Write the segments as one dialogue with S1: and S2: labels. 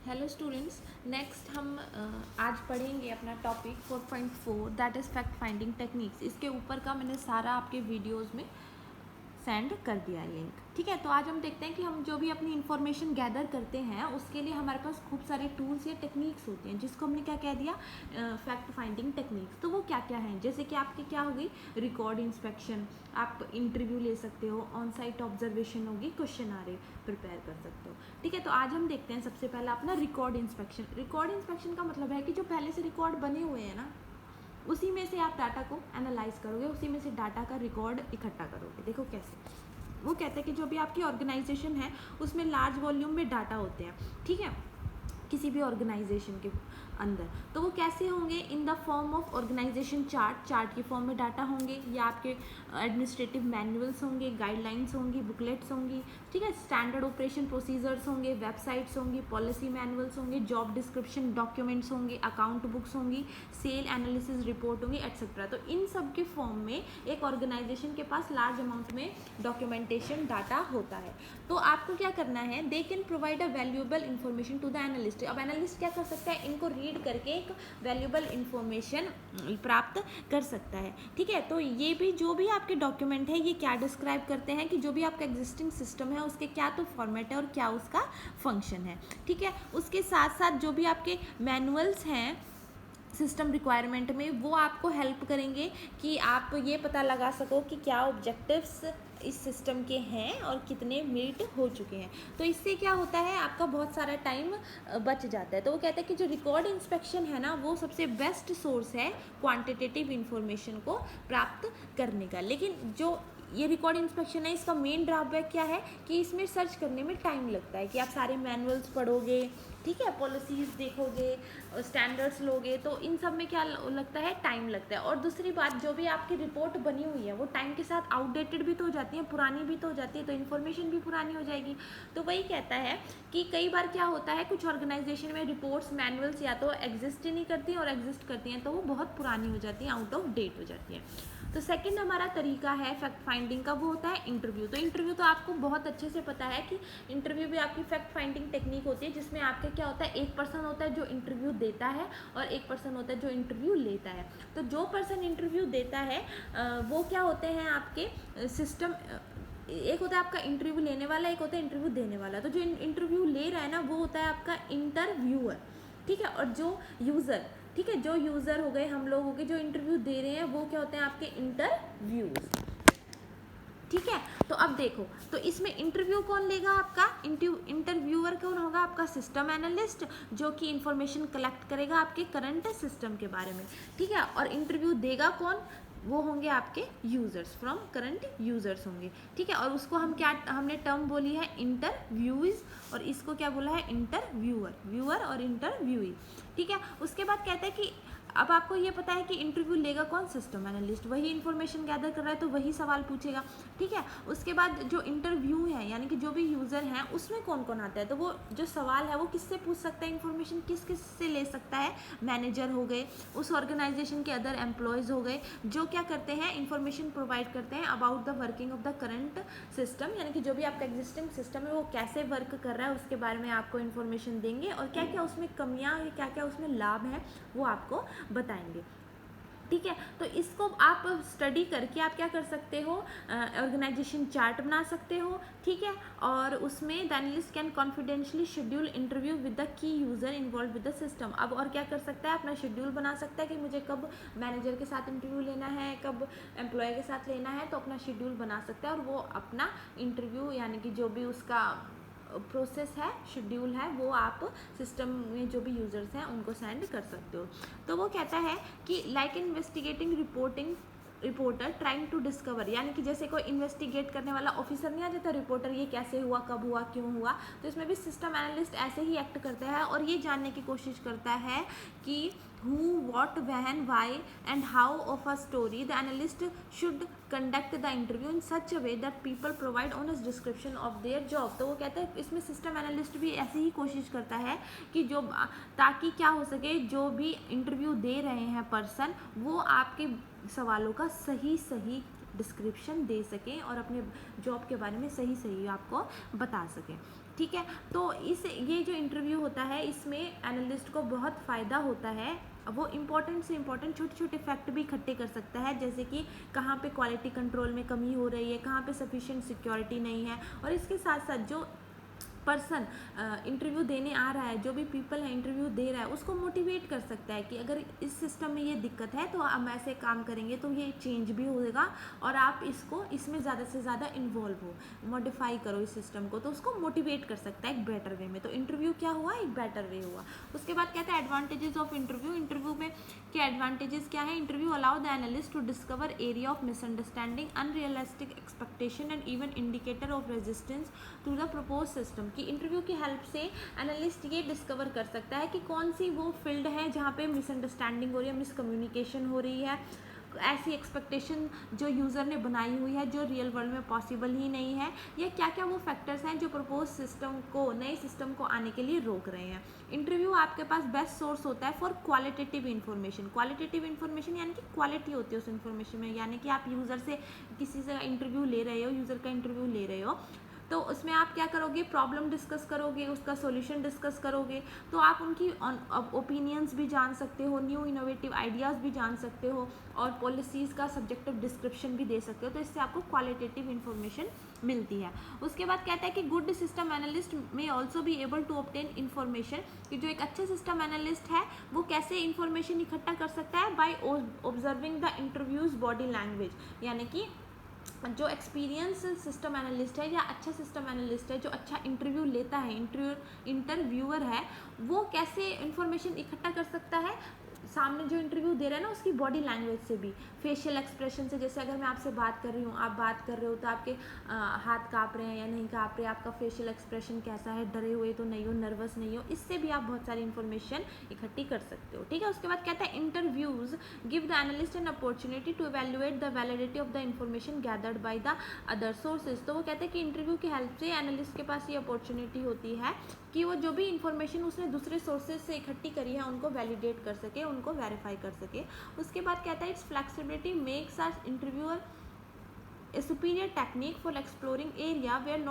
S1: Hello students, next हम आज पढ़ेंगे अपना topic 4.4 that is fact finding techniques. इसके ऊपर का मैंने सारा आपके वीडियोस में सेंड कर दिया है लिंक। ठीक है, तो आज हम देखते हैं कि हम जो भी अपनी इन्फॉर्मेशन गैदर करते हैं उसके लिए हमारे पास खूब सारे टूल्स या टेक्निक्स होते हैं, जिसको हमने क्या कह दिया, फैक्ट फाइंडिंग टेक्निक्स। तो वो क्या क्या हैं, जैसे कि आपकी क्या होगी, रिकॉर्ड इंस्पेक्शन, आप इंटरव्यू ले सकते हो, ऑन साइट ऑब्जर्वेशन होगी, क्वेश्चन आरे प्रिपेयर कर सकते हो। ठीक है, तो आज हम देखते हैं सबसे पहला अपना रिकॉर्ड इंस्पेक्शन। रिकॉर्ड इंस्पेक्शन का मतलब है कि जो पहले से रिकॉर्ड बने हुए हैं ना, उसी में से आप डाटा को एनालाइज करोगे, उसी में से डाटा का रिकॉर्ड इकट्ठा करोगे। देखो कैसे, वो कहते हैं कि जो भी आपकी ऑर्गेनाइजेशन है उसमें लार्ज वॉल्यूम में डाटा होते हैं। ठीक है, किसी भी ऑर्गेनाइजेशन के अंदर, तो वो कैसे होंगे, in the form of organization chart के फॉर्म में डाटा होंगे, या आपके एडमिनिस्ट्रेटिव मैनुअल्स होंगे, गाइडलाइंस होंगी, बुकलेट्स होंगी। ठीक है, स्टैंडर्ड ऑपरेशन प्रोसीजर्स होंगे, वेबसाइट्स होंगी, पॉलिसी मैनुअल्स होंगे, जॉब डिस्क्रिप्शन डॉक्यूमेंट्स होंगे, अकाउंट बुक्स होंगी, सेल एनालिसिस रिपोर्ट होंगी, एट्सेट्रा। तो इन सब के फॉर्म में एक ऑर्गेनाइजेशन के पास लार्ज अमाउंट में डॉक्यूमेंटेशन डाटा होता है। तो आपको क्या करना है, they can provide a valuable information to the analyst. अब एनालिस्ट क्या कर सकता है, इनको रीड करके एक वैल्यूएबल इन्फॉर्मेशन प्राप्त कर सकता है। ठीक है, तो ये भी जो भी आपके डॉक्यूमेंट है ये क्या डिस्क्राइब करते हैं कि जो भी आपका एग्जिस्टिंग सिस्टम है उसके क्या तो फॉर्मेट है और क्या उसका फंक्शन है। ठीक है, उसके साथ साथ जो भी आपके मैनुअल्स हैं सिस्टम रिक्वायरमेंट में, वो आपको हेल्प करेंगे कि आप ये पता लगा सको कि क्या ऑब्जेक्टिव्स इस सिस्टम के हैं और कितने मीट हो चुके हैं। तो इससे क्या होता है, आपका बहुत सारा टाइम बच जाता है। तो वो कहते हैं कि जो रिकॉर्ड इंस्पेक्शन है ना, वो सबसे बेस्ट सोर्स है क्वांटिटेटिव इंफॉर्मेशन को प्राप्त करने का। लेकिन जो ये रिकॉर्ड इंस्पेक्शन है, इसका मेन ड्रॉबैक क्या है कि इसमें सर्च करने में टाइम लगता है, कि आप सारे मैनुअल्स पढ़ोगे, ठीक है, पॉलिसीज़ देखोगे, स्टैंडर्ड्स लोगे, तो इन सब में क्या लगता है, टाइम लगता है। और दूसरी बात, जो भी आपकी रिपोर्ट बनी हुई है वो टाइम के साथ आउटडेटेड भी तो हो जाती है, पुरानी भी तो हो जाती है, तो इन्फॉर्मेशन भी पुरानी हो जाएगी। तो वही कहता है कि कई बार क्या होता है, कुछ ऑर्गेनाइजेशन में रिपोर्ट्स मैनुअल्स या तो एग्जिस्ट ही नहीं करती हैं, और एग्जिस्ट करती हैं तो वो बहुत पुरानी हो जाती हैं, आउट ऑफ डेट हो जाती हैं। तो सेकंड हमारा तरीका है फैक्ट फाइंडिंग का, वो होता है इंटरव्यू। तो इंटरव्यू तो आपको बहुत अच्छे से पता है कि इंटरव्यू भी आपकी फैक्ट फाइंडिंग टेक्निक होती है, जिसमें आपके क्या होता है, एक पर्सन होता है जो इंटरव्यू देता है और एक पर्सन होता है जो इंटरव्यू लेता है। तो जो पर्सन इंटरव्यू देता है वो क्या होते हैं आपके सिस्टम, एक होता है आपका इंटरव्यू लेने वाला, एक होता है इंटरव्यू देने वाला। तो जो इंटरव्यू ले रहा है ना, वो होता है आपका इंटरव्यूअर। ठीक है, और जो यूज़र, ठीक है, जो यूज़र हो गए, हम लोग हो गए, जो इंटरव्यू दे रहे हैं, वो क्या होते हैं आपके इंटरव्यूज। ठीक है, तो अब देखो, तो इसमें इंटरव्यू कौन लेगा, आपका इंटरव्यूअर कौन होगा, आपका सिस्टम एनालिस्ट, जो कि इंफॉर्मेशन कलेक्ट करेगा आपके करंट सिस्टम के बारे में। ठीक है, और इंटरव्यू देगा कौन, वो होंगे आपके यूज़र्स, फ्रॉम करंट यूज़र्स होंगे। ठीक है, और उसको हम क्या, हमने टर्म बोली है इंटरव्यूज, और इसको क्या बोला है, इंटरव्यूअर, व्यूअर और इंटरव्यूई। ठीक है, उसके बाद कहते हैं कि अब आपको ये पता है कि इंटरव्यू लेगा कौन, सिस्टम एनालिस्ट, वही इन्फॉर्मेशन गैदर कर रहा है तो वही सवाल पूछेगा। ठीक है, उसके बाद जो इंटरव्यू है, यानी कि जो भी यूज़र हैं, उसमें कौन कौन आता है, तो वो जो सवाल है वो किससे पूछ सकता है, इन्फॉर्मेशन किस किस से ले सकता है, मैनेजर हो गए, उस ऑर्गेनाइजेशन के अदर एम्प्लॉयज़ हो गए, जो क्या करते हैं, इन्फॉर्मेशन प्रोवाइड करते हैं about the working of the current system, यानी कि जो भी आपका एग्जिस्टिंग सिस्टम है वो कैसे वर्क कर रहा है उसके बारे में आपको इन्फॉर्मेशन देंगे, और क्या क्या उसमें कमियाँ, क्या क्या उसमें लाभ हैं, वो आपको बताएंगे। ठीक है, तो इसको आप स्टडी करके आप क्या कर सकते हो, ऑर्गेनाइजेशन चार्ट बना सकते हो। ठीक है, और उसमें the analyst can confidentiality schedule interview with the key user involve with the system. अब और क्या कर सकता है, अपना शेड्यूल बना सकता है कि मुझे कब मैनेजर के साथ इंटरव्यू लेना है, कब एम्प्लॉय के साथ लेना है, तो अपना शेड्यूल बना सकता है, और वो अपना इंटरव्यू, यानी कि जो भी उसका प्रोसेस है, शेड्यूल है, वो आप सिस्टम में जो भी यूज़र्स हैं उनको सेंड कर सकते हो। तो वो कहता है कि like investigating reporter trying to discover, यानी कि जैसे कोई इन्वेस्टिगेट करने वाला ऑफिसर नहीं आ जाता, रिपोर्टर ये कैसे हुआ, कब हुआ, क्यों हुआ, तो इसमें भी सिस्टम एनालिस्ट ऐसे ही एक्ट करता है, और ये जानने की कोशिश करता है कि who, what, when, why and how of a story. The analyst should conduct the interview in such a way that people provide honest description of their job. तो वो कहते हैं इसमें सिस्टम एनालिस्ट भी ऐसी ही कोशिश करता है कि जो, ताकि क्या हो सके, जो भी इंटरव्यू दे रहे हैं पर्सन, वो आपके सवालों का सही सही डिस्क्रिप्शन दे सकें और अपने जॉब के बारे में सही सही आपको बता सकें। ठीक है, तो इस ये जो इंटरव्यू होता है इसमें एनालिस्ट को बहुत फ़ायदा होता है, वो इम्पॉर्टेंट से इम्पॉर्टेंट छोटे छोटे फैक्ट भी इकट्ठे कर सकता है, जैसे कि कहाँ पे क्वालिटी कंट्रोल में कमी हो रही है, कहाँ पे सफिशिएंट सिक्योरिटी नहीं है। और इसके साथ साथ जो पर्सन इंटरव्यू देने आ रहा है, जो भी पीपल है इंटरव्यू दे रहा है, उसको मोटिवेट कर सकता है कि अगर इस सिस्टम में ये दिक्कत है तो हम ऐसे काम करेंगे तो ये चेंज भी होगा और आप इसमें ज़्यादा से ज़्यादा इन्वॉल्व हो, मॉडिफाई करो इस सिस्टम को, तो उसको मोटिवेट कर सकता है एक बेटर वे में। तो इंटरव्यू क्या हुआ, एक बेटर वे हुआ। उसके बाद कहते हैं एडवांटेजेस ऑफ इंटरव्यू। इंटरव्यू में क्या एडवांटेजेस क्या है? Interview allow the analyst to discover area of misunderstanding, unrealistic expectation and even indicator of resistance to the propose system. कि इंटरव्यू की हेल्प से एनालिस्ट ये डिस्कवर कर सकता है कि कौन सी वो फील्ड है जहाँ पे मिसअंडरस्टैंडिंग हो रही है, मिसकम्युनिकेशन हो रही है, ऐसी एक्सपेक्टेशन जो यूज़र ने बनाई हुई है जो रियल वर्ल्ड में पॉसिबल ही नहीं है, या क्या क्या वो फैक्टर्स हैं जो प्रपोज सिस्टम को, नए सिस्टम को आने के लिए रोक रहे हैं। इंटरव्यू आपके पास बेस्ट सोर्स होता है for qualitative information. Qualitative information यानी कि क्वालिटी होती है उस इन्फॉर्मेशन में, यानी कि आप यूज़र से किसी से इंटरव्यू ले रहे हो, यूज़र का इंटरव्यू ले रहे हो, तो उसमें आप क्या करोगे, प्रॉब्लम डिस्कस करोगे, उसका सॉल्यूशन डिस्कस करोगे, तो आप उनकी ओपिनियंस भी जान सकते हो, न्यू इनोवेटिव आइडियाज़ भी जान सकते हो और पॉलिसीज़ का सब्जेक्टिव डिस्क्रिप्शन भी दे सकते हो। तो इससे आपको क्वालिटेटिव इन्फॉर्मेशन मिलती है। उसके बाद कहता है कि good system analyst may also be able to obtain information. कि जो एक अच्छा सिस्टम एनालिस्ट है वो कैसे इन्फॉर्मेशन इकट्ठा कर सकता है, by observing the interviews body language. यानी कि जो एक्सपीरियंस सिस्टम एनालिस्ट है या अच्छा सिस्टम एनालिस्ट है, जो अच्छा इंटरव्यू लेता है, इंटरव्यूअर है, वो कैसे इंफॉर्मेशन इकट्ठा कर सकता है, सामने जो इंटरव्यू दे रहा है ना उसकी बॉडी लैंग्वेज से भी, फेशियल एक्सप्रेशन से। जैसे अगर मैं आपसे बात कर रही हूँ, आप बात कर रहे हो तो आपके हाथ काँप रहे हैं या नहीं काँप रहे, आपका फेशियल एक्सप्रेशन कैसा है, डरे हुए तो नहीं हो, नर्वस नहीं हो, इससे भी आप बहुत सारी इन्फॉर्मेशन इकट्ठी कर सकते हो। ठीक है। उसके बाद कहता है interviews give the analyst an opportunity to evaluate the validity of the information gathered by the other sources. तो वो कहते हैं कि इंटरव्यू की हेल्प से एनालिस्ट के पास ये अपॉर्चुनिटी होती है कि वो जो भी इन्फॉर्मेशन उसने दूसरे सोर्सेज से इकट्ठी करी है उनको वैलिडेट कर सके, उनको वेरीफाई कर सके। उसके बाद कहता है its flexibility makes us interviewer a superior technique for exploring area where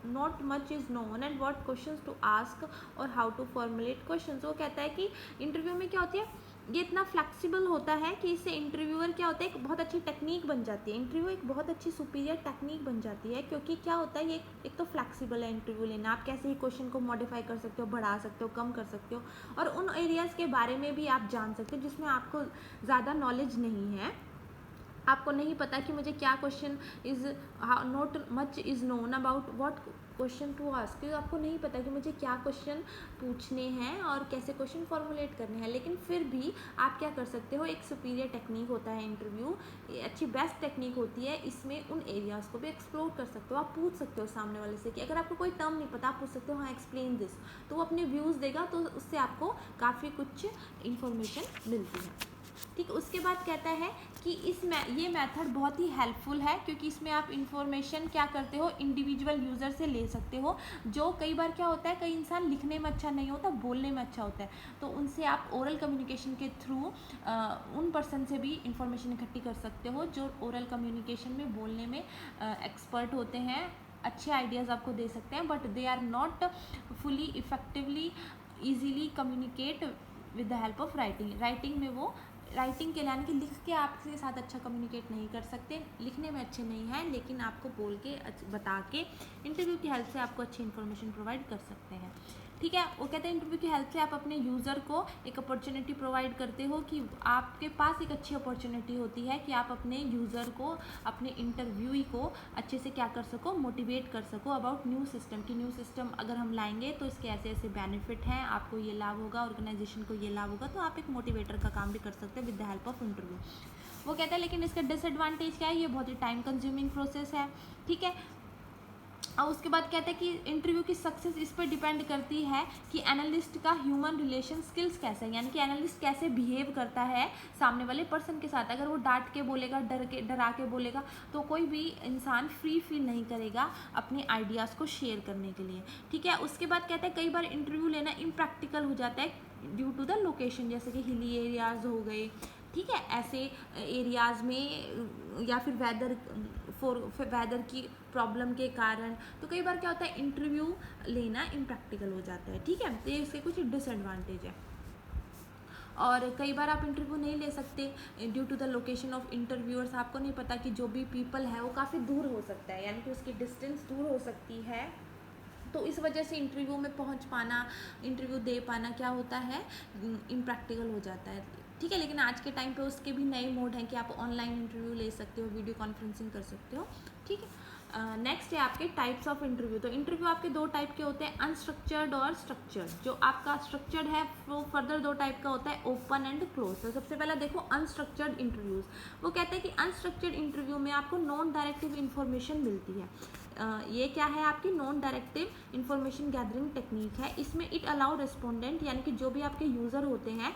S1: not much is known and what questions to ask और how to formulate questions। वो कहता है कि इंटरव्यू में क्या होती है, ये इतना फ्लेक्सिबल होता है कि इससे इंटरव्यूअर क्या होता है, एक बहुत अच्छी टेक्निक बन जाती है। इंटरव्यू एक बहुत अच्छी सुपीरियर टेक्निक बन जाती है, क्योंकि क्या होता है, ये एक तो फ्लेक्सिबल है इंटरव्यू लेना, आप कैसे ही क्वेश्चन को मॉडिफाई कर सकते हो, बढ़ा सकते हो, कम कर सकते हो, और उन एरियाज़ के बारे में भी आप जान सकते हो जिसमें आपको ज़्यादा नॉलेज नहीं है। आपको नहीं पता कि मुझे क्या question is not much is known about what question to ask, क्योंकि आपको नहीं पता कि मुझे क्या क्वेश्चन पूछने हैं और कैसे क्वेश्चन फॉर्मुलेट करने हैं, लेकिन फिर भी आप क्या कर सकते हो, एक सुपीरियर टेक्निक होता है इंटरव्यू, अच्छी बेस्ट टेक्निक होती है, इसमें उन एरियाज़ को भी एक्सप्लोर कर सकते हो। आप पूछ सकते हो सामने वाले से कि अगर आपको कोई टर्म नहीं पता, आप पूछ सकते हो हाँ एक्सप्लेन दिस, तो वो अपने व्यूज़ देगा, तो उससे आपको काफ़ी कुछ इन्फॉर्मेशन मिलती है। ठीक। उसके बाद कहता है कि ये मेथड बहुत ही हेल्पफुल है, क्योंकि इसमें आप इंफॉर्मेशन क्या करते हो, इंडिविजुअल यूज़र से ले सकते हो। जो कई बार क्या होता है, कई इंसान लिखने में अच्छा नहीं होता, बोलने में अच्छा होता है, तो उनसे आप ओरल कम्युनिकेशन के थ्रू उन पर्सन से भी इंफॉर्मेशन इकट्ठी कर सकते हो जो ओरल कम्युनिकेशन में, बोलने में एक्सपर्ट होते हैं, अच्छे आइडियाज़ आपको दे सकते हैं, but they are not fully effectively easily communicate with the help of writing. Writing में वो राइटिंग के यानी कि लिख के आपके साथ अच्छा कम्युनिकेट नहीं कर सकते, लिखने में अच्छे नहीं हैं, लेकिन आपको बोल के बता के इंटरव्यू की हेल्प से आपको अच्छी इन्फॉर्मेशन प्रोवाइड कर सकते हैं। ठीक है। वो कहते हैं इंटरव्यू की हेल्प से आप अपने यूज़र को एक अपॉर्चुनिटी प्रोवाइड करते हो, कि आपके पास एक अच्छी अपॉर्चुनिटी होती है कि आप अपने यूज़र को, अपने इंटरव्यूई को अच्छे से क्या कर सको, मोटिवेट कर सको अबाउट न्यू सिस्टम। कि न्यू सिस्टम अगर हम लाएंगे तो इसके ऐसे ऐसे बेनिफिट हैं, आपको ये लाभ होगा, ऑर्गेनाइजेशन को ये लाभ होगा, तो आप एक मोटिवेटर का काम भी कर सकते हैं with the help of interview. वो कहता है लेकिन इसका डिसएडवांटेज क्या है, ये बहुत ही टाइम कंज्यूमिंग प्रोसेस है। ठीक है। और उसके बाद कहते हैं कि इंटरव्यू की सक्सेस इस पर डिपेंड करती है कि एनालिस्ट का ह्यूमन रिलेशन स्किल्स कैसे है, यानी कि एनालिस्ट कैसे बिहेव करता है सामने वाले पर्सन के साथ। अगर वो डांट के बोलेगा, डरा के बोलेगा, तो कोई भी इंसान फ्री फील नहीं करेगा अपने आइडियाज़ को शेयर करने के लिए। ठीक है। उसके बाद कहते हैं कई बार इंटरव्यू लेना इम्प्रैक्टिकल हो जाता है ड्यू टू द लोकेशन, जैसे कि हिली एरियाज़ हो गए, ठीक है, ऐसे एरियाज़ में, या फिर वेदर वेदर की प्रॉब्लम के कारण। तो कई बार क्या होता है इंटरव्यू लेना इम्प्रैक्टिकल हो जाता है, ठीक है। तो ये इसके कुछ डिसएडवांटेज है। और कई बार आप इंटरव्यू नहीं ले सकते due to the location of interviewers. आपको नहीं पता कि जो भी पीपल है वो काफ़ी दूर हो सकता है, यानी कि उसकी डिस्टेंस दूर हो सकती है। तो इस वजह से इंटरव्यू में पहुंच पाना, इंटरव्यू दे पाना क्या होता है, इम्प्रैक्टिकल हो जाता है, ठीक है। लेकिन आज के टाइम पे उसके भी नए मोड हैं कि आप ऑनलाइन इंटरव्यू ले सकते हो, वीडियो कॉन्फ्रेंसिंग कर सकते हो, ठीक है। नेक्स्ट है आपके टाइप्स ऑफ इंटरव्यू। तो इंटरव्यू आपके दो टाइप के होते हैं, अनस्ट्रक्चर्ड और स्ट्रक्चर्ड। जो आपका स्ट्रक्चर्ड है वो फर्दर दो टाइप का होता है, ओपन एंड क्लोज। तो सबसे पहला देखो अनस्ट्रक्चर्ड इंटरव्यूज। वो कहते हैं कि अनस्ट्रक्चर्ड इंटरव्यू में आपको नॉन डायरेक्टिव इन्फॉर्मेशन मिलती है। ये क्या है आपकी non directive information gathering technique है। इसमें इट अलाउ रिस्पोंडेंट, यानी कि जो भी आपके यूज़र होते हैं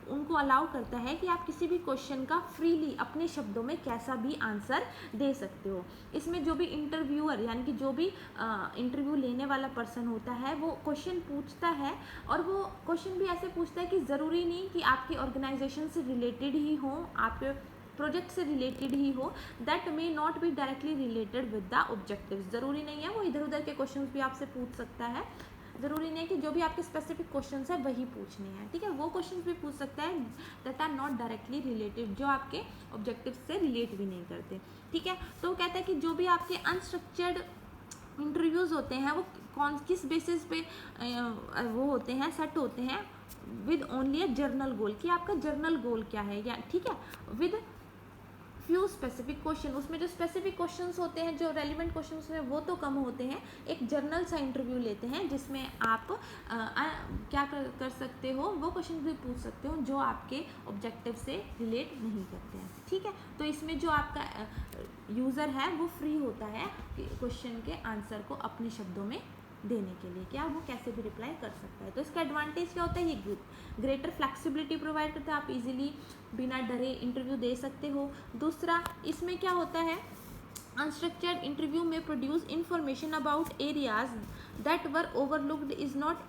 S1: उनको अलाउ करता है कि आप किसी भी क्वेश्चन का फ्रीली अपने शब्दों में कैसा भी आंसर दे सकते हो। इसमें जो भी इंटरव्यूअर, यानी कि जो भी इंटरव्यू लेने वाला पर्सन होता है वो क्वेश्चन पूछता है, और वो क्वेश्चन भी ऐसे पूछता है कि ज़रूरी नहीं कि आपकी ऑर्गेनाइजेशन से रिलेटेड ही हो, आपके प्रोजेक्ट से रिलेटेड ही हो, that may not be directly related with the objective. ज़रूरी नहीं है, वो इधर उधर के क्वेश्चंस भी आपसे पूछ सकता है। ज़रूरी नहीं है कि जो भी आपके स्पेसिफिक क्वेश्चंस है वही पूछने हैं, ठीक है। वो क्वेश्चंस भी पूछ सकता है that are not directly related, जो आपके ऑब्जेक्टिव से रिलेट भी नहीं करते, ठीक है। तो वो कहता है कि जो भी आपके अनस्ट्रक्चर्ड इंटरव्यूज़ होते हैं वो किस बेसिस पे वो होते हैं, सेट होते हैं विद ओनली अ जर्नल गोल, कि आपका जर्नल गोल क्या है, या ठीक है, विद फ्यू स्पेसिफिक क्वेश्चन। उसमें जो स्पेसिफिक क्वेश्चंस होते हैं, जो रेलिवेंट क्वेश्चंस में वो तो कम होते हैं। एक जर्नल सा इंटरव्यू लेते हैं जिसमें आप क्या कर सकते हो, वो क्वेश्चन भी पूछ सकते हो जो आपके ऑब्जेक्टिव से रिलेट नहीं करते हैं, ठीक है। तो इसमें जो आपका यूज़र है वो फ्री होता है क्वेश्चन के आंसर को अपने शब्दों में देने के लिए, क्या वो कैसे भी रिप्लाई कर सकता है। तो इसका एडवांटेज क्या होता है, ये ग्रेटर फ्लेक्सिबिलिटी प्रोवाइड करता है, आप इजीली बिना डरे इंटरव्यू दे सकते हो। दूसरा इसमें क्या होता है, अनस्ट्रक्चर्ड इंटरव्यू में produce information about areas that were overlooked is not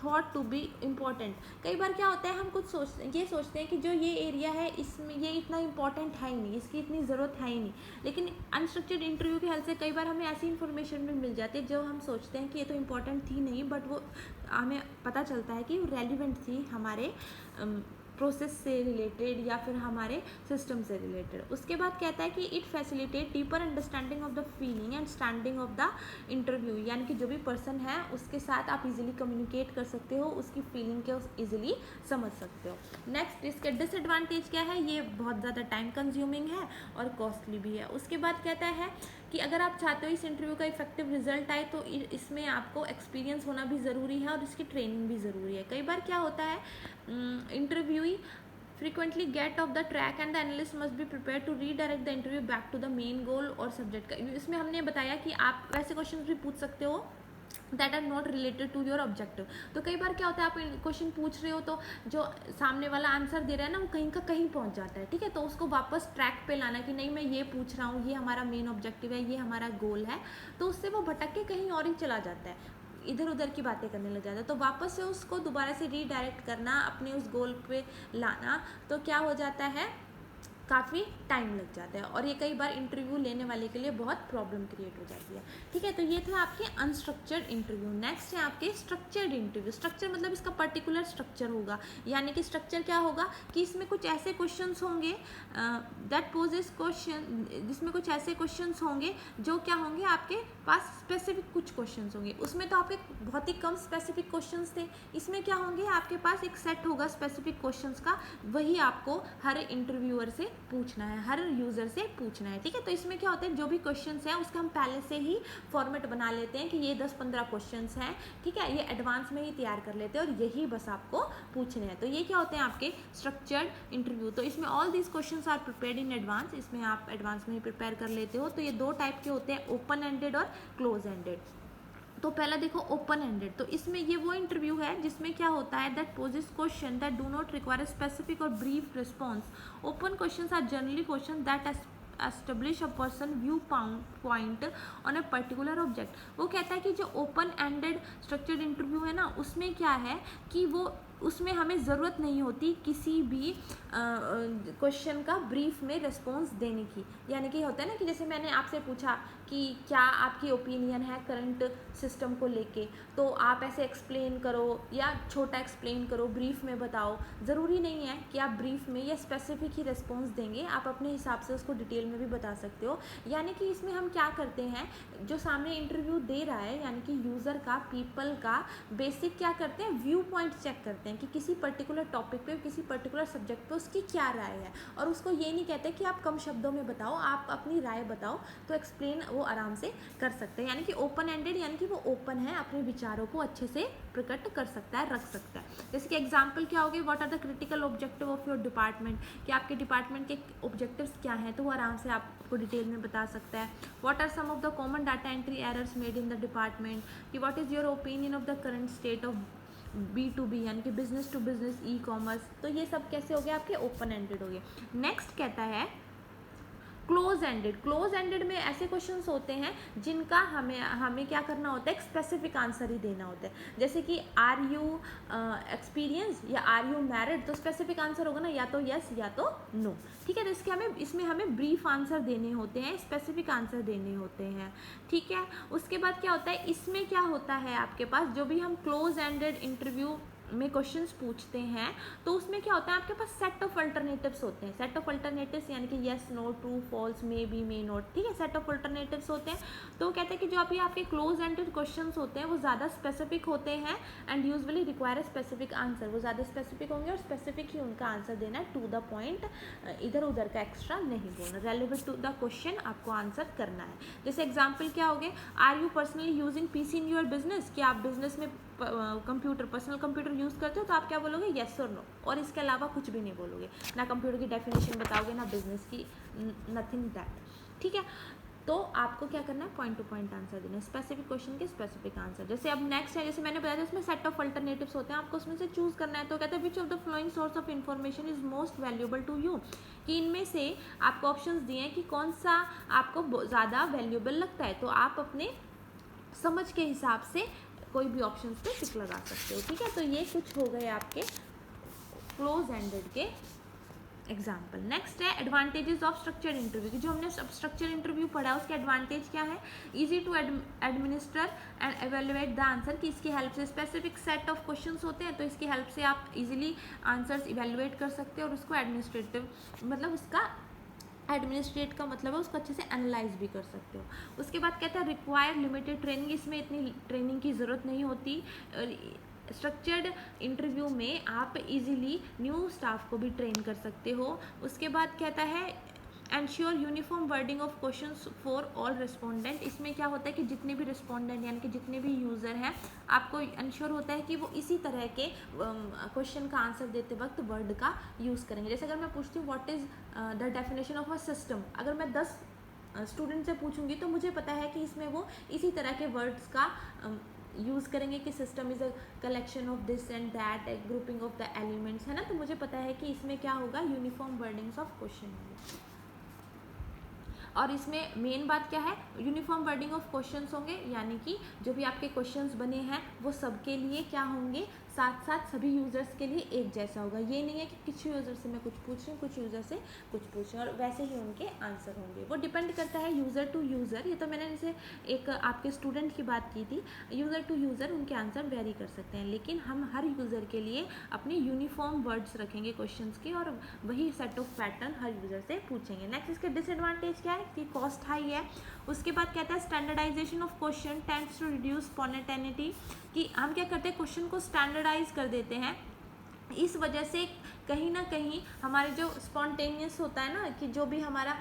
S1: thought to be important. कई बार क्या होता है हम कुछ सोचते हैं कि जो ये एरिया है इसमें ये इतना इम्पॉर्टेंट है ही नहीं, इसकी इतनी ज़रूरत है ही नहीं। लेकिन अनस्ट्रक्चर्ड इंटरव्यू के हेल्प से कई बार हमें ऐसी इन्फॉर्मेशन भी मिल जाती है जो हम सोचते हैं कि ये तो इम्पॉर्टेंट थी नहीं, बट वो हमें पता चलता है कि रेलिवेंट थी हमारे प्रोसेस से रिलेटेड या फिर हमारे सिस्टम से रिलेटेड। उसके बाद कहता है कि it facilitate deeper understanding of the feeling and standing of the interview, यानी कि जो भी पर्सन है उसके साथ आप इजीली कम्युनिकेट कर सकते हो, उसकी फीलिंग के इजीली समझ सकते हो। नेक्स्ट इसके डिसएडवांटेज क्या है, ये बहुत ज़्यादा टाइम कंज्यूमिंग है और कॉस्टली भी है। उसके बाद कहता है कि अगर आप चाहते हो इस इंटरव्यू का इफेक्टिव रिजल्ट आए तो इसमें आपको एक्सपीरियंस होना भी ज़रूरी है और इसकी ट्रेनिंग भी ज़रूरी है। कई बार क्या होता है interviewee frequently get off the track and the analyst must be prepared to redirect the interview back to the main goal और subject का। इसमें हमने बताया कि आप वैसे क्वेश्चन भी पूछ सकते हो that are not related to your objective. तो कई बार क्या होता है आप क्वेश्चन पूछ रहे हो तो जो सामने वाला आंसर दे रहा है ना वो कहीं का कहीं पहुंच जाता है, ठीक है। तो उसको वापस ट्रैक पे लाना कि नहीं मैं ये पूछ रहा हूँ, ये हमारा मेन ऑब्जेक्टिव है, ये हमारा गोल है, तो उससे वो भटक के कहीं और ही चला जाता है, इधर उधर की बातें करने लग जाता है। तो वापस से उसको दोबारा से रीडायरेक्ट करना, अपने उस गोल पे लाना, तो क्या हो जाता है काफ़ी टाइम लग जाता है और ये कई बार इंटरव्यू लेने वाले के लिए बहुत प्रॉब्लम क्रिएट हो जाती है, ठीक है। तो ये था आपके अनस्ट्रक्चर्ड इंटरव्यू। नेक्स्ट है आपके स्ट्रक्चर्ड इंटरव्यू। स्ट्रक्चर मतलब इसका पर्टिकुलर स्ट्रक्चर होगा, यानी कि स्ट्रक्चर क्या होगा कि इसमें कुछ ऐसे क्वेश्चंस होंगे दैट पोजेस क्वेश्चन, जिसमें कुछ ऐसे क्वेश्चंस होंगे जो क्या होंगे आपके पास स्पेसिफिक कुछ क्वेश्चंस होंगे। उसमें तो आपके बहुत ही कम स्पेसिफिक क्वेश्चंस थे, इसमें क्या होंगे आपके पास एक सेट होगा स्पेसिफिक क्वेश्चंस का, वही आपको हर इंटरव्यूअर से पूछना है, हर यूज़र से पूछना है, ठीक है। तो इसमें क्या होता है जो भी क्वेश्चंस हैं उसका हम पहले से ही फॉर्मेट बना लेते हैं कि ये 10-15 क्वेश्चंस हैं, ठीक है, ये एडवांस में ही तैयार कर लेते हैं और यही बस आपको पूछने हैं। तो ये क्या होते हैं आपके स्ट्रक्चर्ड इंटरव्यू। तो इसमें all these questions are prepared in advance, इसमें आप एडवांस में ही प्रिपेयर कर लेते हो। तो ये दो टाइप के होते हैं, ओपन एंडेड और क्लोज एंडेड। तो पहला देखो ओपन एंडेड, तो इसमें ये वो इंटरव्यू है जिसमें क्या होता है that poses question that do not require specific और brief response. Open questions are generally question that establish a person view point on a particular object. वो कहता है कि जो ओपन एंडेड स्ट्रक्चर्ड इंटरव्यू है ना उसमें क्या है कि वो उसमें हमें ज़रूरत नहीं होती किसी भी क्वेश्चन का ब्रीफ में रिस्पॉन्स देने की। यानी कि होता है ना कि जैसे मैंने आपसे पूछा कि क्या आपकी ओपिनियन है करंट सिस्टम को लेके, तो आप ऐसे एक्सप्लेन करो या छोटा एक्सप्लेन करो, ब्रीफ में बताओ। ज़रूरी नहीं है कि आप ब्रीफ में या स्पेसिफिक ही रिस्पॉन्स देंगे, आप अपने हिसाब से उसको डिटेल में भी बता सकते हो। यानी कि इसमें हम क्या करते हैं, जो सामने इंटरव्यू दे रहा है यानी कि यूज़र का, पीपल का बेसिक क्या करते हैं, व्यू पॉइंट चेक करते हैं कि किसी पर्टिकुलर टॉपिक पे, किसी पर्टिकुलर सब्जेक्ट पे उसकी क्या राय है। और उसको ये नहीं कहते कि आप कम शब्दों में बताओ, आप अपनी राय बताओ, तो एक्सप्लेन वो आराम से कर सकते हैं। यानी कि ओपन एंडेड, यानी कि वो ओपन है, अपने विचारों को अच्छे से प्रकट कर सकता है, रख सकता है। जैसे कि एग्जाम्पल क्या हो गए, what are the critical objective of your department, कि आपके डिपार्टमेंट के ऑब्जेक्टिव्स क्या हैं, तो वो आराम से आपको डिटेल में बता सकता है। What are some of the common data entry errors made in the department, कि what is your opinion of the current state of B2B यानी कि business to business e commerce. तो ये सब कैसे हो गए, आपके ओपन एंडेड हो गए। नेक्स्ट कहता है क्लोज एंडेड। क्लोज एंडेड में ऐसे क्वेश्चंस होते हैं जिनका हमें क्या करना होता है, एक स्पेसिफिक आंसर ही देना होता है। जैसे कि आर यू एक्सपीरियंस या आर यू मैरिड, तो स्पेसिफिक आंसर होगा ना, या तो यस या तो नो। ठीक है, तो इसमें हमें ब्रीफ आंसर देने होते हैं, स्पेसिफिक आंसर देने होते हैं। ठीक है, उसके बाद क्या होता है, इसमें क्या होता है आपके पास, जो भी हम क्लोज एंडेड इंटरव्यू में क्वेश्चंस पूछते हैं, तो उसमें क्या होता है, आपके पास सेट ऑफ अल्टरनेटिव्स होते हैं। सेट ऑफ अल्टरनेटिव्स यानी कि yes, no, true, false, may be, may not. ठीक है, सेट ऑफ अल्टरनेटिव्स होते हैं। तो वो कहते हैं कि जो अभी आपके क्लोज एंडेड क्वेश्चंस होते हैं वो ज़्यादा स्पेसिफिक होते हैं and usually require a specific answer. वो ज़्यादा स्पेसिफिक होंगे और स्पेसिफिक ही उनका आंसर देना है, टू द पॉइंट, इधर उधर का एक्स्ट्रा नहीं बोलना, रेलेवेंट टू द क्वेश्चन आपको आंसर करना है। जैसे एग्जाम्पल क्या हो गए, are you personally using PC in your business, कि आप बिजनेस में कंप्यूटर, पर्सनल कंप्यूटर यूज़ करते हो, तो आप क्या बोलोगे, येस और नो, और इसके अलावा कुछ भी नहीं बोलोगे, ना कंप्यूटर की डेफिनेशन बताओगे, ना बिजनेस की, नथिंग दैट। ठीक है, तो आपको क्या करना है, पॉइंट टू पॉइंट आंसर देना है, स्पेसिफिक क्वेश्चन के स्पेसिफिक आंसर। जैसे अब नेक्स्ट है, जैसे मैंने बताया था, उसमें सेट ऑफ अल्टरनेटिव्स होते हैं, आपको उसमें से चूज करना है। तो कहते हैं which of the following source of information is most valuable to you, कि इनमें से आपको ऑप्शंस दिए हैं कि कौन सा आपको ज़्यादा वैल्यूएबल लगता है, तो आप अपने समझ के हिसाब से कोई भी ऑप्शन पे टिक लगा सकते हो। ठीक है, तो ये कुछ हो गए आपके क्लोज एंडेड के एग्जाम्पल। नेक्स्ट है एडवांटेजेस ऑफ स्ट्रक्चर्ड इंटरव्यू, की जो हमने स्ट्रक्चर इंटरव्यू पढ़ा उसके एडवांटेज क्या है, easy to administer and evaluate the answer, कि इसकी हेल्प से स्पेसिफिक सेट ऑफ क्वेश्चंस होते हैं, तो इसकी हेल्प से आप इजीली आंसर्स इवेलुएट कर सकते हो और उसको एडमिनिस्ट्रेटिव, मतलब उसका एडमिनिस्ट्रेट का मतलब है उसको अच्छे से एनालाइज भी कर सकते हो। उसके बाद कहता है रिक्वायर लिमिटेड ट्रेनिंग, इसमें इतनी ट्रेनिंग की ज़रूरत नहीं होती। स्ट्रक्चर्ड इंटरव्यू में आप इजीली न्यू स्टाफ को भी ट्रेन कर सकते हो। उसके बाद कहता है ensure uniform wording of questions for all respondent, इसमें क्या होता है कि जितने भी रिस्पोंडेंट यानी कि जितने भी यूज़र हैं, आपको इंश्योर होता है कि वो इसी तरह के क्वेश्चन का आंसर देते वक्त वर्ड का यूज़ करेंगे। जैसे अगर मैं पूछती हूँ what is the definition of a system, अगर मैं 10 स्टूडेंट से पूछूंगी तो मुझे पता है कि इसमें वो इसी तरह के वर्ड्स का यूज़ करेंगे कि system is a collection of this and that, A grouping of the elements, है ना। तो मुझे पता है कि इसमें क्या होगा, यूनिफॉर्म वर्डिंग्स ऑफ क्वेश्चन होंगे। और इसमें मेन बात क्या है, यूनिफॉर्म वर्डिंग ऑफ क्वेश्चंस होंगे, यानी कि जो भी आपके क्वेश्चंस बने हैं वो सबके लिए क्या होंगे, साथ साथ सभी यूज़र्स के लिए एक जैसा होगा। ये नहीं है कि कुछ यूज़र से मैं कुछ पूछ रही हूँ, कुछ यूज़र से कुछ पूछ रही हूँ, और वैसे ही उनके आंसर होंगे। वो डिपेंड करता है यूज़र टू यूज़र। ये तो मैंने जैसे एक आपके स्टूडेंट की बात की थी, यूज़र टू यूज़र उनके आंसर वेरी कर सकते हैं, लेकिन हम हर यूज़र के लिए अपने यूनिफॉर्म वर्ड्स रखेंगे क्वेश्चंस के, और वही set of pattern her user से पूछेंगे। नेक्स्ट इसके डिसएडवांटेज क्या है कि कॉस्ट हाई है। उसके बाद कहता है standardization of question tends to reduce spontaneity, कि हम क्या करते हैं, क्वेश्चन को स्टैंडर्डाइज कर देते हैं, इस वजह से कहीं ना कहीं हमारे जो स्पॉन्टेनियस होता है ना, कि जो भी हमारा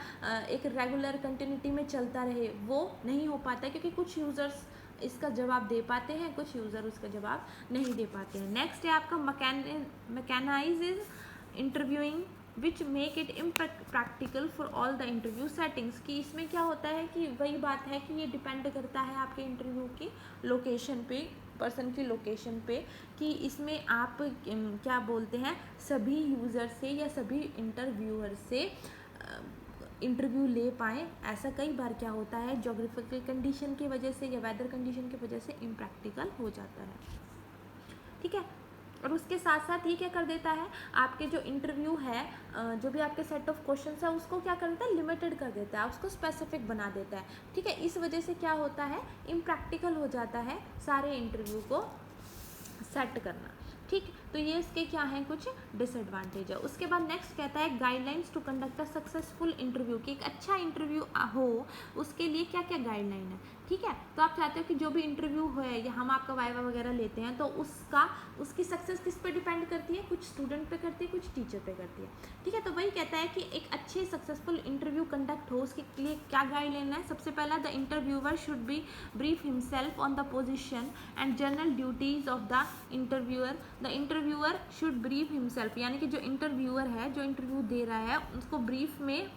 S1: एक रेगुलर कंटिन्यूटी में चलता रहे, वो नहीं हो पाता है, क्योंकि कुछ यूज़र्स इसका जवाब दे पाते हैं, कुछ यूज़र उसका जवाब नहीं दे पाते हैं। नेक्स्ट है आपका mechanise interviewing which make it impractical for all the interview settings, कि इसमें क्या होता है कि वही बात है कि ये डिपेंड करता है आपके इंटरव्यू की लोकेशन पे, पर्सन की लोकेशन पे, कि इसमें आप क्या बोलते हैं, सभी यूज़र से या सभी इंटरव्यूअर से इंटरव्यू ले पाएँ। ऐसा कई बार क्या होता है, जोग्राफिकल कंडीशन की वजह से या वेदर कंडीशन की वजह से इम्प्रैक्टिकल हो जाता है। ठीक है, और उसके साथ साथ ये क्या कर देता है, आपके जो इंटरव्यू है, जो भी आपके सेट ऑफ क्वेश्चंस है उसको क्या कर देता है, लिमिटेड कर देता है, उसको स्पेसिफिक बना देता है, ठीक है। इस वजह से क्या होता है, इम्प्रैक्टिकल हो जाता है सारे इंटरव्यू को सेट करना, ठीक। तो ये इसके क्या हैं, कुछ डिसएडवांटेज है। उसके बाद नेक्स्ट कहता है guidelines to conduct a successful interview, कि एक अच्छा इंटरव्यू हो उसके लिए क्या क्या गाइडलाइन है, ठीक है। तो आप चाहते हो कि जो भी इंटरव्यू है या हम आपका वाइवा वगैरह लेते हैं तो उसकी सक्सेस किस पे डिपेंड करती है, कुछ स्टूडेंट पे करती है, कुछ टीचर पे करती है, ठीक है। तो वही कहता है कि एक अच्छे सक्सेसफुल इंटरव्यू कंडक्ट हो उसके लिए क्या गाइडलाइन है। सबसे पहला, the interviewer should be brief himself on the position and general duties of the interviewer. The interviewer should brief himself, यानी कि जो इंटरव्यूअर है, जो इंटरव्यू दे रहा है, उसको ब्रीफ में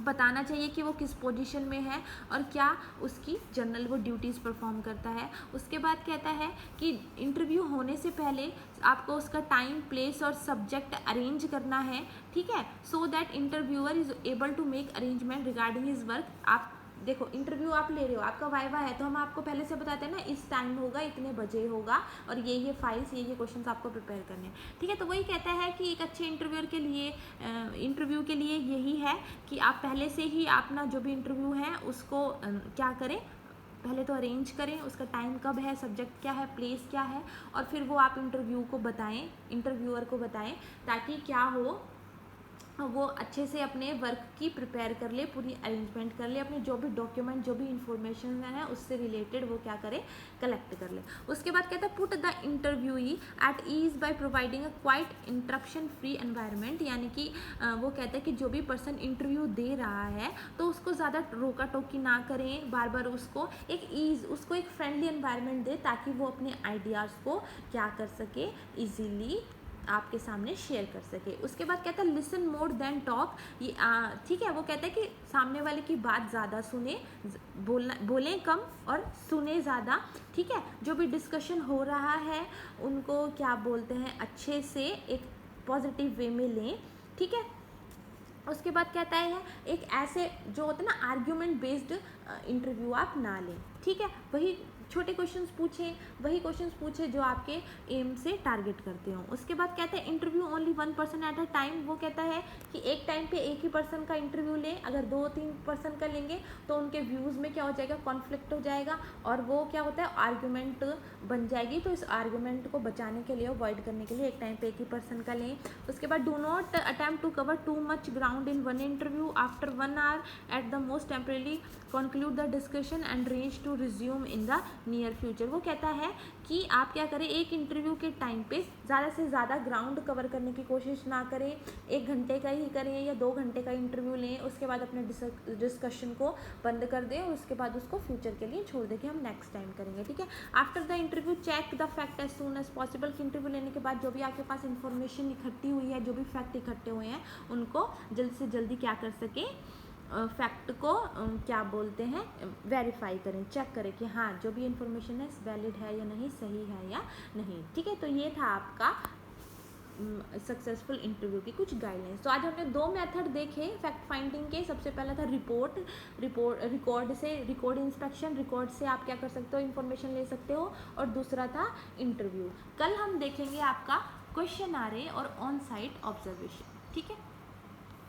S1: बताना चाहिए कि वो किस पोजीशन में है और क्या उसकी जनरल वो ड्यूटीज़ परफॉर्म करता है। उसके बाद कहता है कि इंटरव्यू होने से पहले आपको उसका टाइम, प्लेस और सब्जेक्ट अरेंज करना है, ठीक है, so that interviewer is able to make arrangement regarding his work. आप देखो, इंटरव्यू आप ले रहे हो, आपका वाइवा है, तो हम आपको पहले से बताते हैं ना, इस टाइम होगा, इतने बजे होगा, और ये फाइल्स, ये क्वेश्चंस आपको प्रिपेयर करने हैं, ठीक है। तो वही कहता है कि एक अच्छे इंटरव्यू के लिए यही है कि आप पहले से ही अपना जो भी इंटरव्यू है उसको क्या करें, पहले तो अरेंज करें, उसका टाइम कब है, सब्जेक्ट क्या है, प्लेस क्या है, और फिर वो आप इंटरव्यूअर को बताएं, ताकि क्या हो, वो अच्छे से अपने वर्क की प्रिपेयर कर ले, पूरी अरेंजमेंट कर ले, अपने जो भी डॉक्यूमेंट, जो भी इंफॉर्मेशन है उससे रिलेटेड वो क्या करे, कलेक्ट कर ले। उसके बाद कहता है put the interviewee at ease by providing a quiet interruption free environment, यानी कि वो कहता है कि जो भी पर्सन इंटरव्यू दे रहा है तो उसको ज़्यादा रोका टोकी ना करें, बार बार उसको एक फ्रेंडली एनवायरनमेंट दे, ताकि वो अपने आइडियाज़ को क्या कर सके, ईजीली आपके सामने शेयर कर सके। उसके बाद कहता है लिसन मोर देन टॉक, ये ठीक है। वो कहता है कि सामने वाले की बात ज़्यादा सुने, बोलें कम और सुने ज़्यादा, ठीक है। जो भी डिस्कशन हो रहा है उनको क्या बोलते हैं, अच्छे से एक पॉजिटिव वे में लें, ठीक है। उसके बाद कहता है एक ऐसे जो होता है ना आर्ग्यूमेंट बेस्ड इंटरव्यू आप ना लें, ठीक है। वही छोटे क्वेश्चंस पूछे जो आपके एम से टारगेट करते हो। उसके बाद कहते हैं interview only 1 person at a time, वो कहता है कि एक टाइम पे एक ही पर्सन का इंटरव्यू लें। अगर 2-3 पर्सन का लेंगे तो उनके व्यूज़ में क्या हो जाएगा, कॉन्फ्लिक्ट हो जाएगा, और वो क्या होता है, आर्ग्यूमेंट बन जाएगी। तो इस आर्ग्यूमेंट को बचाने के लिए, अवॉइड करने के लिए एक टाइम पे एक ही पर्सन का लें। उसके बाद do not attempt to cover too much ground in one interview, after 1 hour at the most temporary conclude the discussion and range to resume in the near future. वो कहता है कि आप क्या करें, एक इंटरव्यू के टाइम पे ज़्यादा से ज़्यादा ग्राउंड कवर करने की कोशिश ना करें, 1 घंटे का ही करें या 2 घंटे का इंटरव्यू लें। उसके बाद अपने डिस्कशन को बंद कर दें और उसके बाद उसको फ्यूचर के लिए छोड़ दें कि हम नेक्स्ट टाइम करेंगे, ठीक है। After the interview check the fact as soon as possible, कि इंटरव्यू लेने के बाद जो भी आपके पास इंफॉर्मेशन इकट्ठी हुई है, जो भी फैक्ट इकट्ठे हुए हैं, उनको जल्द से जल्दी क्या कर सकें, फैक्ट को क्या बोलते हैं, वेरीफाई करें, चेक करें कि हाँ जो भी इंफॉर्मेशन है वैलिड है या नहीं, सही है या नहीं, ठीक है। तो ये था आपका सक्सेसफुल इंटरव्यू की कुछ गाइडलाइंस। तो आज हमने 2 मेथड देखे फैक्ट फाइंडिंग के। सबसे पहला था रिकॉर्ड इंस्पेक्शन, रिकॉर्ड से आप क्या कर सकते हो, इंफॉर्मेशन ले सकते हो, और दूसरा था इंटरव्यू। कल हम देखेंगे आपका क्वेश्चन आरे और ऑन साइट ऑब्जर्वेशन, ठीक है।